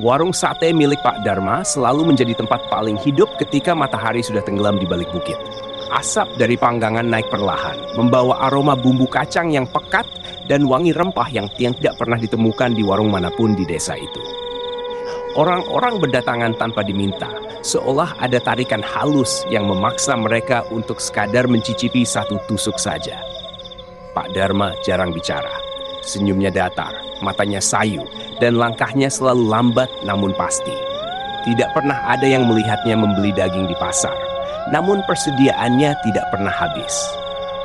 Warung sate milik Pak Dharma selalu menjadi tempat paling hidup ketika matahari sudah tenggelam di balik bukit. Asap dari panggangan naik perlahan, membawa aroma bumbu kacang yang pekat dan wangi rempah yang tidak pernah ditemukan di warung manapun di desa itu. Orang-orang berdatangan tanpa diminta, seolah ada tarikan halus yang memaksa mereka untuk sekadar mencicipi satu tusuk saja. Pak Dharma jarang bicara. Senyumnya datar, matanya sayu, dan langkahnya selalu lambat namun pasti. Tidak pernah ada yang melihatnya membeli daging di pasar, namun persediaannya tidak pernah habis.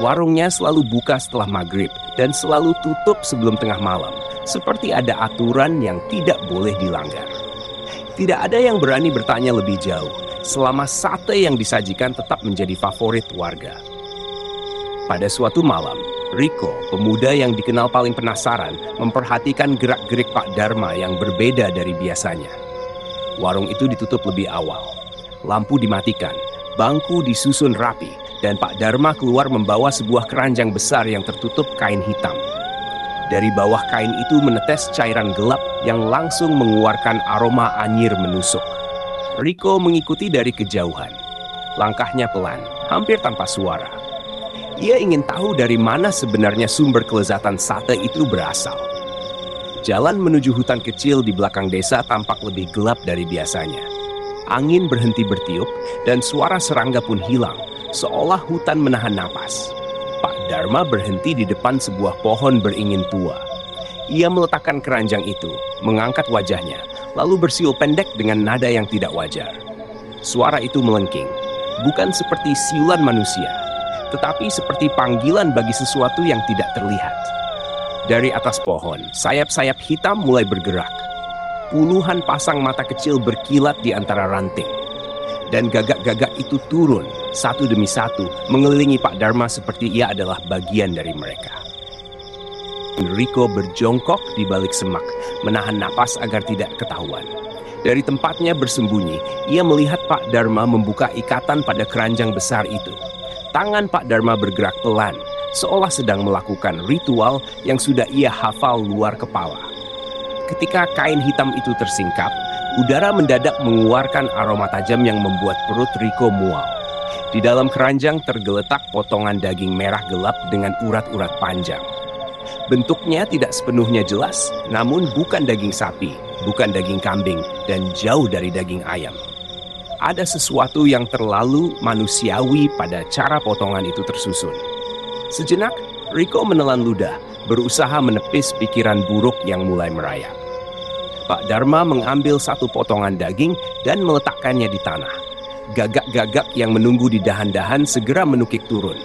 Warungnya selalu buka setelah maghrib dan selalu tutup sebelum tengah malam, seperti ada aturan yang tidak boleh dilanggar. Tidak ada yang berani bertanya lebih jauh, selama sate yang disajikan tetap menjadi favorit warga. Pada suatu malam, Riko, pemuda yang dikenal paling penasaran, memperhatikan gerak-gerik Pak Dharma yang berbeda dari biasanya. Warung itu ditutup lebih awal. Lampu dimatikan, bangku disusun rapi, dan Pak Dharma keluar membawa sebuah keranjang besar yang tertutup kain hitam. Dari bawah kain itu menetes cairan gelap yang langsung mengeluarkan aroma anyir menusuk. Riko mengikuti dari kejauhan. Langkahnya pelan, hampir tanpa suara. Ia ingin tahu dari mana sebenarnya sumber kelezatan sate itu berasal. Jalan menuju hutan kecil di belakang desa tampak lebih gelap dari biasanya. Angin berhenti bertiup dan suara serangga pun hilang, seolah hutan menahan napas. Pak Dharma berhenti di depan sebuah pohon beringin tua. Ia meletakkan keranjang itu, mengangkat wajahnya, lalu bersiul pendek dengan nada yang tidak wajar. Suara itu melengking, bukan seperti siulan manusia, tetapi seperti panggilan bagi sesuatu yang tidak terlihat. Dari atas pohon, sayap-sayap hitam mulai bergerak. Puluhan pasang mata kecil berkilat di antara ranting. Dan gagak-gagak itu turun, satu demi satu, mengelilingi Pak Dharma seperti ia adalah bagian dari mereka. Riko berjongkok di balik semak, menahan napas agar tidak ketahuan. Dari tempatnya bersembunyi, ia melihat Pak Dharma membuka ikatan pada keranjang besar itu. Tangan Pak Dharma bergerak pelan, seolah sedang melakukan ritual yang sudah ia hafal luar kepala. Ketika kain hitam itu tersingkap, udara mendadak mengeluarkan aroma tajam yang membuat perut Riko mual. Di dalam keranjang tergeletak potongan daging merah gelap dengan urat-urat panjang. Bentuknya tidak sepenuhnya jelas, namun bukan daging sapi, bukan daging kambing, dan jauh dari daging ayam. Ada sesuatu yang terlalu manusiawi pada cara potongan itu tersusun. Sejenak, Riko menelan ludah, berusaha menepis pikiran buruk yang mulai merayap. Pak Dharma mengambil satu potongan daging dan meletakkannya di tanah. Gagak-gagak yang menunggu di dahan-dahan segera menukik turun,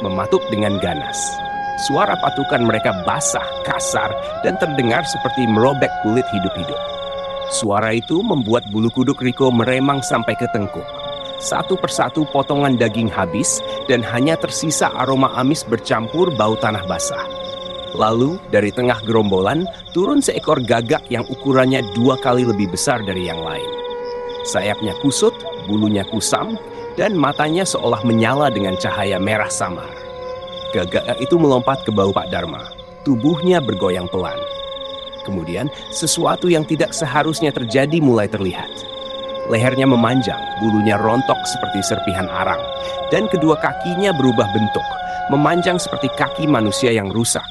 mematuk dengan ganas. Suara patukan mereka basah, kasar, dan terdengar seperti merobek kulit hidup-hidup. Suara itu membuat bulu kuduk Riko meremang sampai ke tengkuk. Satu persatu potongan daging habis dan hanya tersisa aroma amis bercampur bau tanah basah. Lalu dari tengah gerombolan turun seekor gagak yang ukurannya 2 kali lebih besar dari yang lain. Sayapnya kusut, bulunya kusam, dan matanya seolah menyala dengan cahaya merah samar. Gagak itu melompat ke bahu Pak Dharma. Tubuhnya bergoyang pelan. Kemudian, sesuatu yang tidak seharusnya terjadi mulai terlihat. Lehernya memanjang, bulunya rontok seperti serpihan arang, dan kedua kakinya berubah bentuk, memanjang seperti kaki manusia yang rusak.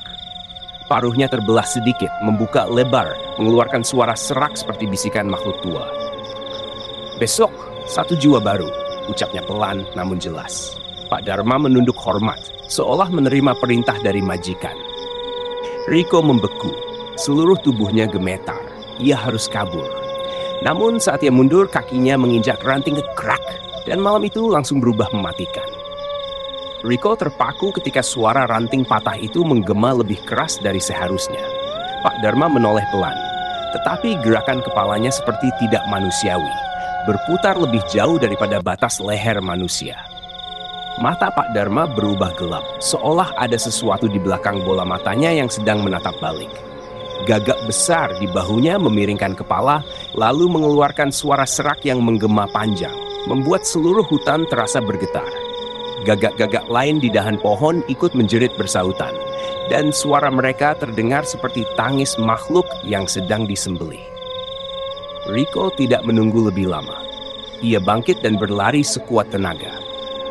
Paruhnya terbelah sedikit, membuka lebar, mengeluarkan suara serak seperti bisikan makhluk tua. "Besok, satu jiwa baru," ucapnya pelan namun jelas. Pak Dharma menunduk hormat, seolah menerima perintah dari majikan. Riko membeku. Seluruh tubuhnya gemetar. Ia harus kabur. Namun saat ia mundur, kakinya menginjak ranting kekrak, dan malam itu langsung berubah mematikan. Riko terpaku ketika suara ranting patah itu menggema lebih keras dari seharusnya. Pak Dharma menoleh pelan, tetapi gerakan kepalanya seperti tidak manusiawi, berputar lebih jauh daripada batas leher manusia. Mata Pak Dharma berubah gelap, seolah ada sesuatu di belakang bola matanya yang sedang menatap balik. Gagak besar di bahunya memiringkan kepala, lalu mengeluarkan suara serak yang menggema panjang, membuat seluruh hutan terasa bergetar. Gagak-gagak lain di dahan pohon ikut menjerit bersautan, dan suara mereka terdengar seperti tangis makhluk yang sedang disembelih. Rico tidak menunggu lebih lama. Ia bangkit dan berlari sekuat tenaga.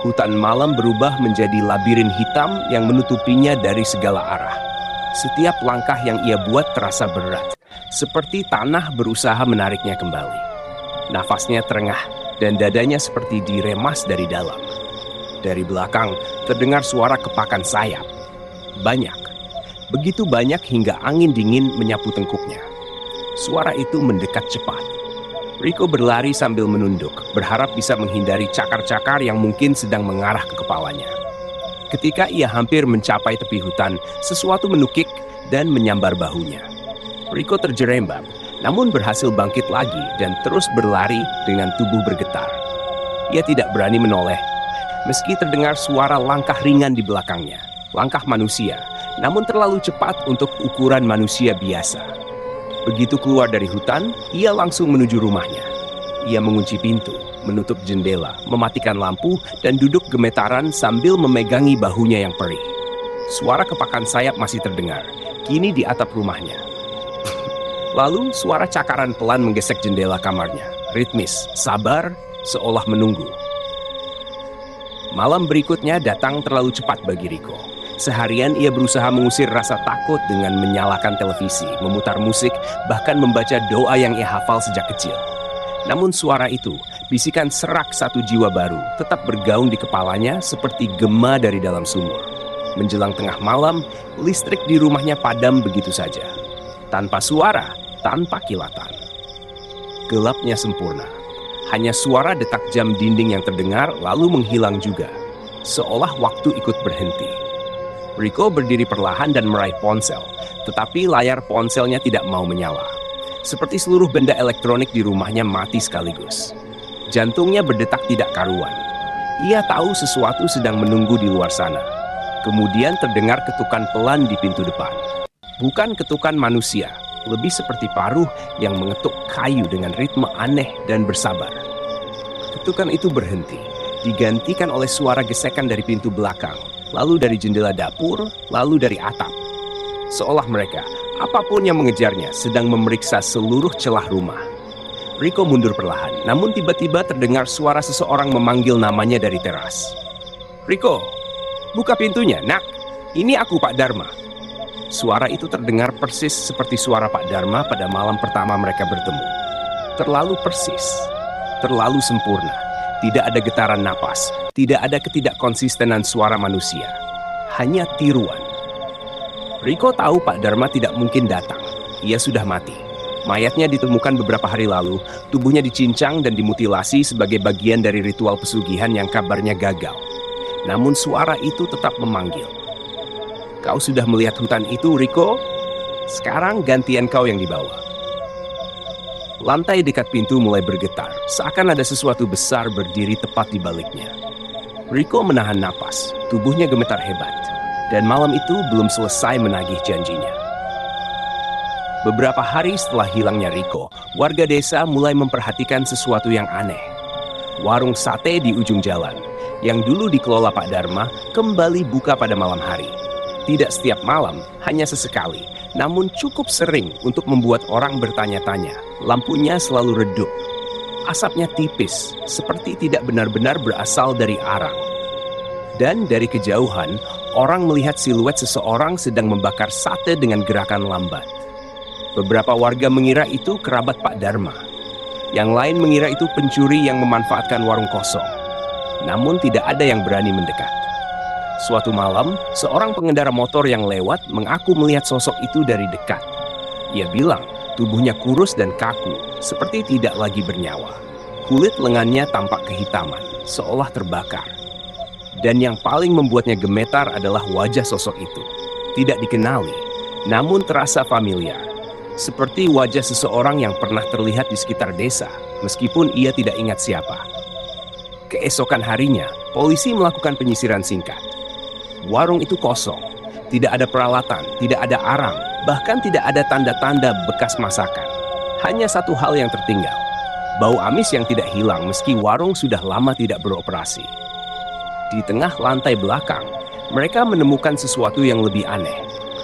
Hutan malam berubah menjadi labirin hitam yang menutupinya dari segala arah. Setiap langkah yang ia buat terasa berat, seperti tanah berusaha menariknya kembali. Nafasnya terengah dan dadanya seperti diremas dari dalam. Dari belakang terdengar suara kepakan sayap. Banyak, begitu banyak hingga angin dingin menyapu tengkuknya. Suara itu mendekat cepat. Rico berlari sambil menunduk, berharap bisa menghindari cakar-cakar yang mungkin sedang mengarah ke kepalanya. Ketika ia hampir mencapai tepi hutan, sesuatu menukik dan menyambar bahunya. Rico terjerembab, namun berhasil bangkit lagi dan terus berlari dengan tubuh bergetar. Ia tidak berani menoleh, meski terdengar suara langkah ringan di belakangnya. Langkah manusia, namun terlalu cepat untuk ukuran manusia biasa. Begitu keluar dari hutan, ia langsung menuju rumahnya. Ia mengunci pintu, menutup jendela, mematikan lampu, dan duduk gemetaran sambil memegangi bahunya yang perih. Suara kepakan sayap masih terdengar, kini di atap rumahnya. Lalu suara cakaran pelan menggesek jendela kamarnya, ritmis, sabar, seolah menunggu. Malam berikutnya datang terlalu cepat bagi Rico. Seharian ia berusaha mengusir rasa takut dengan menyalakan televisi, memutar musik, bahkan membaca doa yang ia hafal sejak kecil. Namun suara itu, bisikan serak satu jiwa baru, tetap bergaung di kepalanya seperti gema dari dalam sumur. Menjelang tengah malam, listrik di rumahnya padam begitu saja. Tanpa suara, tanpa kilatan. Gelapnya sempurna. Hanya suara detak jam dinding yang terdengar lalu menghilang juga. Seolah waktu ikut berhenti. Rico berdiri perlahan dan meraih ponsel, tetapi layar ponselnya tidak mau menyala. Seperti seluruh benda elektronik di rumahnya mati sekaligus. Jantungnya berdetak tidak karuan. Ia tahu sesuatu sedang menunggu di luar sana. Kemudian terdengar ketukan pelan di pintu depan. Bukan ketukan manusia, lebih seperti paruh yang mengetuk kayu dengan ritme aneh dan bersabar. Ketukan itu berhenti, digantikan oleh suara gesekan dari pintu belakang, lalu dari jendela dapur, lalu dari atap. Seolah mereka, apapun yang mengejarnya, sedang memeriksa seluruh celah rumah. Rico mundur perlahan, namun tiba-tiba terdengar suara seseorang memanggil namanya dari teras. "Rico, buka pintunya, nak. Ini aku, Pak Dharma." Suara itu terdengar persis seperti suara Pak Dharma pada malam pertama mereka bertemu. Terlalu persis, terlalu sempurna. Tidak ada getaran napas, tidak ada ketidakkonsistenan suara manusia. Hanya tiruan. Rico tahu Pak Dharma tidak mungkin datang. Ia sudah mati. Mayatnya ditemukan beberapa hari lalu, tubuhnya dicincang dan dimutilasi sebagai bagian dari ritual pesugihan yang kabarnya gagal. Namun suara itu tetap memanggil. "Kau sudah melihat hutan itu, Rico? Sekarang gantian kau yang dibawa." Lantai dekat pintu mulai bergetar, seakan ada sesuatu besar berdiri tepat di baliknya. Rico menahan napas, tubuhnya gemetar hebat, dan malam itu belum selesai menagih janjinya. Beberapa hari setelah hilangnya Rico, warga desa mulai memperhatikan sesuatu yang aneh. Warung sate di ujung jalan, yang dulu dikelola Pak Dharma, kembali buka pada malam hari. Tidak setiap malam, hanya sesekali, namun cukup sering untuk membuat orang bertanya-tanya. Lampunya selalu redup. Asapnya tipis, seperti tidak benar-benar berasal dari arang. Dan dari kejauhan, orang melihat siluet seseorang sedang membakar sate dengan gerakan lambat. Beberapa warga mengira itu kerabat Pak Dharma. Yang lain mengira itu pencuri yang memanfaatkan warung kosong. Namun tidak ada yang berani mendekat. Suatu malam, seorang pengendara motor yang lewat mengaku melihat sosok itu dari dekat. Ia bilang, tubuhnya kurus dan kaku, seperti tidak lagi bernyawa. Kulit lengannya tampak kehitaman, seolah terbakar. Dan yang paling membuatnya gemetar adalah wajah sosok itu. Tidak dikenali, namun terasa familiar. Seperti wajah seseorang yang pernah terlihat di sekitar desa, meskipun ia tidak ingat siapa. Keesokan harinya, polisi melakukan penyisiran singkat. Warung itu kosong, tidak ada peralatan, tidak ada arang, bahkan tidak ada tanda-tanda bekas masakan. Hanya satu hal yang tertinggal, bau amis yang tidak hilang meski warung sudah lama tidak beroperasi. Di tengah lantai belakang, mereka menemukan sesuatu yang lebih aneh.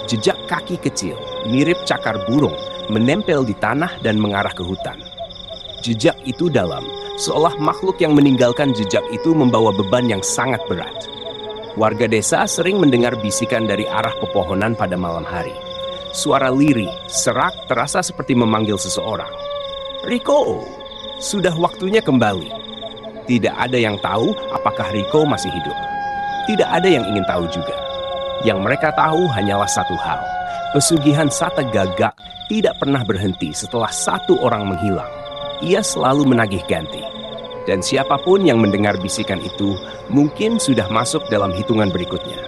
Jejak kaki kecil, mirip cakar burung, menempel di tanah dan mengarah ke hutan. Jejak itu dalam, seolah makhluk yang meninggalkan jejak itu membawa beban yang sangat berat. Warga desa sering mendengar bisikan dari arah pepohonan pada malam hari. Suara lirih, serak terasa seperti memanggil seseorang. Riko, sudah waktunya kembali. Tidak ada yang tahu apakah Riko masih hidup. Tidak ada yang ingin tahu juga. Yang mereka tahu hanyalah satu hal. Pesugihan Sata Gagak tidak pernah berhenti setelah satu orang menghilang. Ia selalu menagih ganti. Dan siapapun yang mendengar bisikan itu mungkin sudah masuk dalam hitungan berikutnya.